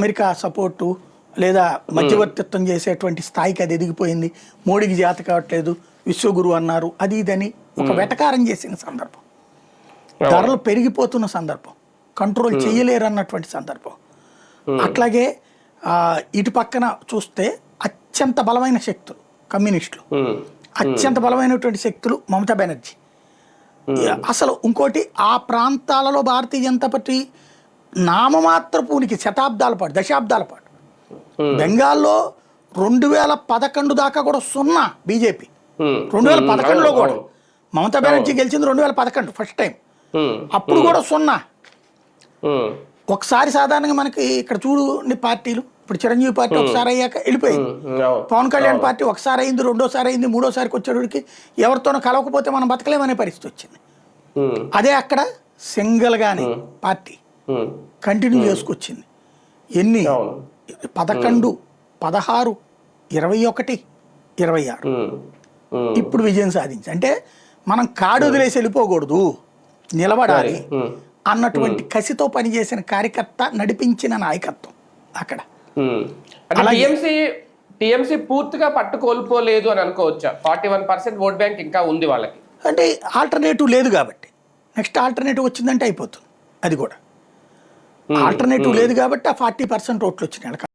America support లేదా మధ్యవర్తిత్వం చేసేటువంటి స్థాయికి అది ఎదిగిపోయింది. మోడీకి చేత కావట్లేదు, విశ్వగురు అన్నారు, అది ఇదని ఒక వెటకారం చేసిన సందర్భం, ధరలు పెరిగిపోతున్న సందర్భం, కంట్రోల్ చేయలేరు అన్నటువంటి సందర్భం. అట్లాగే ఇటు పక్కన చూస్తే అత్యంత బలమైన శక్తులు కమ్యూనిస్టులు, అత్యంత బలమైనటువంటి శక్తులు మమతా బెనర్జీ. అసలు ఇంకోటి, ఆ ప్రాంతాలలో భారతీయ జనతా పార్టీ నామమాత్రపు ఉనికి శతాబ్దాల పాటు, దశాబ్దాల పాటు. బెంగాల్లో 2011 దాకా కూడా సున్నా బీజేపీ. 2011లో కూడా మమతా బెనర్జీ గెలిచింది 2011 ఫస్ట్ టైం, అప్పుడు కూడా సున్నా. ఒకసారి సాధారణంగా మనకి ఇక్కడ చూడండి పార్టీలు, ఇప్పుడు చిరంజీవి పార్టీ ఒకసారి అయ్యాక వెళ్ళిపోయింది, పవన్ కళ్యాణ్ పార్టీ ఒకసారి అయింది, రెండోసారి అయింది, మూడోసారికి వచ్చేటికి ఎవరితోనో కలవకపోతే మనం బతకలేమనే పరిస్థితి వచ్చింది. అదే అక్కడ సింగిల్గానే పార్టీ కంటిన్యూ చేసుకొచ్చింది. ఎన్ని 11, 16, 21, 26 ఇప్పుడు విజయం సాధించి. అంటే మనం కాడు వదిలేసి వెళ్ళిపోకూడదు, నిలబడాలి అన్నటువంటి కసితో పనిచేసిన కార్యకర్త, నడిపించిన నాయకత్వం అక్కడ. టీఎంసీ పూర్తిగా పట్టు కోల్పోలేదు అని అనుకోవచ్చా? 41% ఓట్ బ్యాంక్ ఇంకా ఉంది వాళ్ళకి. అంటే ఆల్టర్నేటివ్ లేదు కాబట్టి, నెక్స్ట్ ఆల్టర్నేటివ్ వచ్చిందంటే అయిపోతుంది. అది కూడా ఆల్టర్నేటివ్ లేదు కాబట్టి ఆ 40% ఓట్లు వచ్చినాయి.